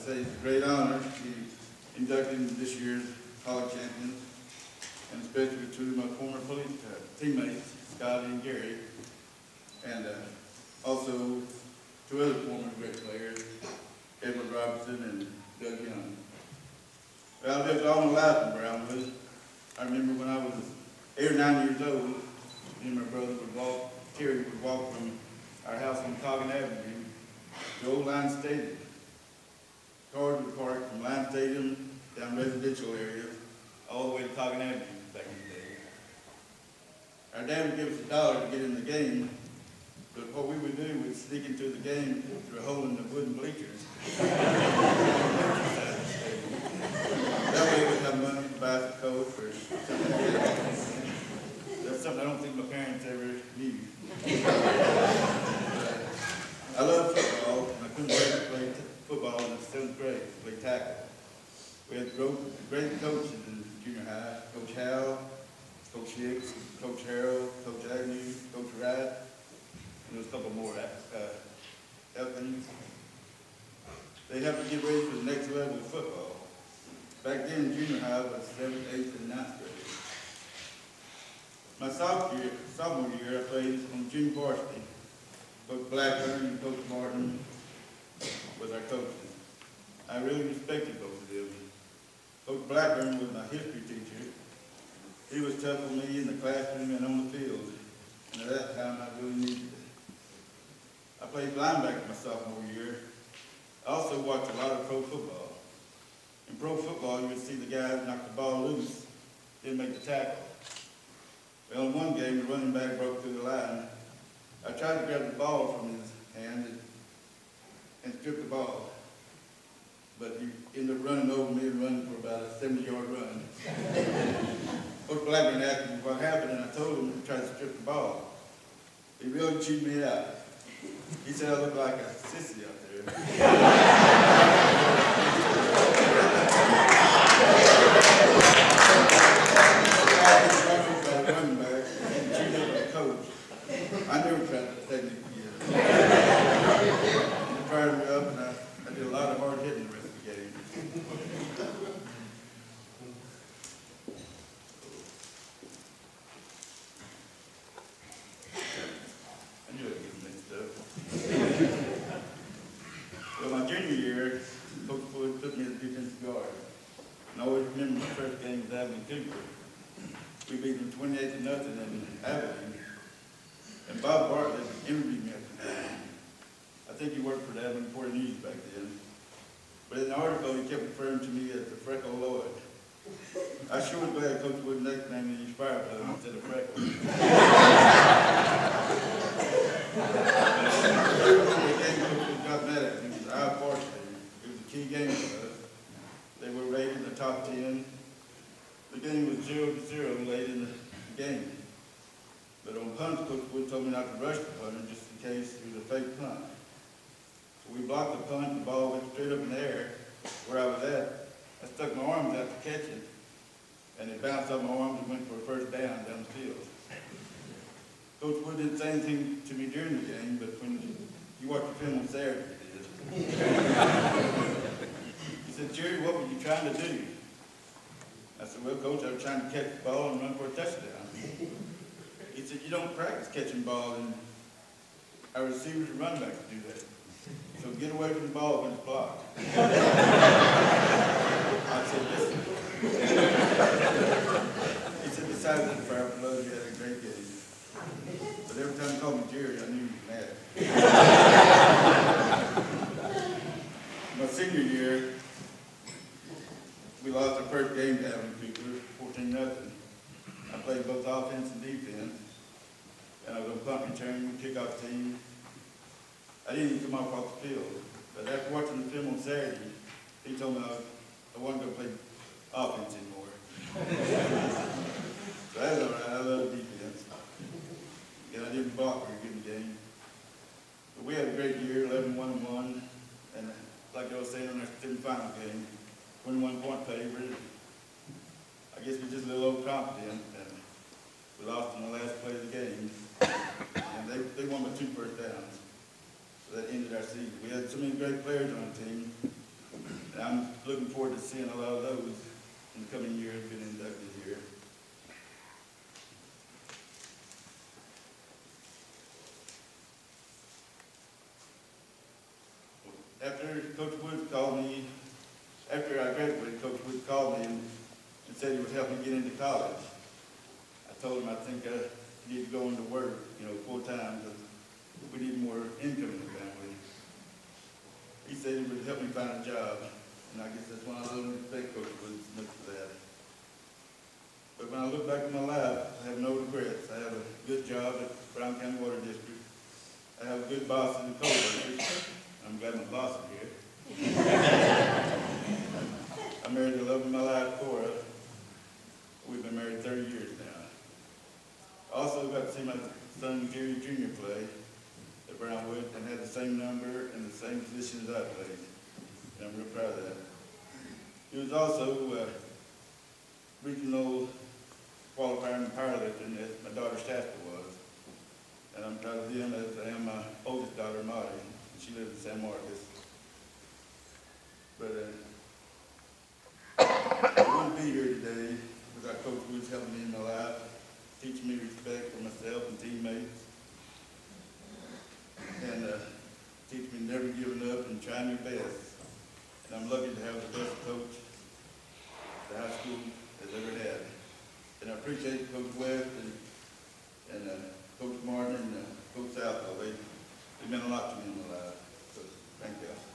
say it's a great honor to be inducted into this year's college champions, and especially to my former police teammates, Scotty and Gary, and also two other former great players, Edward Robertson and Doug Young. Well, I lived all my life in Brownwood. I remember when I was 8 or 9 years old, me and my brother would walk, Terry would walk from our house on Coggin Avenue to Old Line Stadium. Cars would park from Line Stadium down residential area, all the way to Coggin Avenue back in the day. Our dad would give us $1 to get in the game, but what we would do was sneak into the game through a hole in the wooden bleachers. That way we'd have money to buy some Coke or something like that. That's something I don't think my parents ever knew. I love football, and I couldn't wait to play football in the 7th grade, to play tackle. We had great coaches in junior high, Coach Howell, Coach Hicks, Coach Harold, Coach Agnew, Coach Wright, and there was a couple more, Elkins. They helped me get ready for the next level of football. Back then, junior high was 7th, 8th, and 9th grade. My sophomore year, I played on junior varsity. Coach Blackburn and Coach Martin was our coaches. I really respected both of them. Coach Blackburn was my history teacher. He was tough on me in the classroom and on the field, and at that time I really needed it. I played linebacker my sophomore year. I also watched a lot of pro football. In pro football, you would see the guys knock the ball loose, then make the tackle. Well, in one game, the running back broke through the line. I tried to grab the ball from his hand and strip the ball, but he ended up running over me and running for about a 70-yard run. Coach Blackburn asked me what happened, and I told him to try to strip the ball. He really chewed me out. He said I looked like a sissy out there. I never tried that technique again. He fired me up, and I did a lot of hard hitting the rest of the game. I knew I'd get mixed up. Well, my junior year, Coach Floyd put me as a defensive guard. And I always remember my first game was Abilene Cooper. We beat them 28-0 in Abilene. And Bob Bartlett interviewed me after that. I think he worked for the Abilene Reporter News back then. But in the article, he kept referring to me as the Freckle Lloyd. I sure was glad Coach Wood nicknamed me Fireblood instead of Freckle. The game Coach Wood got mad at me was Iowa varsity. It was a key game for us. They were rated in the top 10. The game was 0-0 late in the game. But on punts, Coach Wood told me not to rush the punter just in case it was a fake punt. So we blocked the punt, the ball went straight up in the air where I was at. I stuck my arms out to catch it, and it bounced off my arms and went for a first down the field. Coach Wood didn't say anything to me during the game, but when you watch the film on Saturday, he did. He said, "Jerry, what were you trying to do?" I said, "Well, Coach, I was trying to catch the ball and run for a touchdown." He said, "You don't practice catching ball, and our receivers and running backs do that. So get away from the ball when it's blocked." I said, "Listen." He said, "Besides that, Fireblood, you had a great game." But every time he called me Jerry, I knew he was mad. My senior year, we lost our first game to Abilene Cooper, 14-0. I played both offense and defense, and I was on punt return, kickoff team. I didn't even come off the field, but after watching the film on Saturday, he told me I wasn't going to play offense anymore. So that's all right. I love defense. And I didn't block very good in the game. But we had a great year, 11-1-1, and like I was saying on our semifinal game, 21-point favorite. I guess we're just a little overconfident, and we lost in the last play of the game. And they won by 2 first downs. So that ended our season. We had so many great players on the team. And I'm looking forward to seeing a lot of those in the coming years being inducted here. After Coach Woods called me, after I graduated, Coach Woods called me and said he would help me get into college. I told him I think I need to go into work, full time, because we need more income in the family. He said he would help me find a job, and I guess that's when I really respect Coach Woods much for that. But when I look back at my life, I have no regrets. I have a good job at Brown County Water District. I have a good boss in the co-workers. I'm glad my boss is here. I married the love of my life, Cora. We've been married 30 years now. I also got to see my son Gary Jr. play at Brownwood and had the same number and the same position as I played. And I'm real proud of that. He was also regional qualifier in powerlifting as my daughter Shasta was. And I'm proud of him as I am my oldest daughter, Marty. She lives in San Marcos. But I wouldn't be here today without Coach Woods helping me in my life, teaching me respect for myself and teammates, and teaching me never giving up and trying your best. And I'm lucky to have the best coach the high school has ever had. And I appreciate Coach West and Coach Martin and Coach Southwell. They meant a lot to me in my life. So thank you.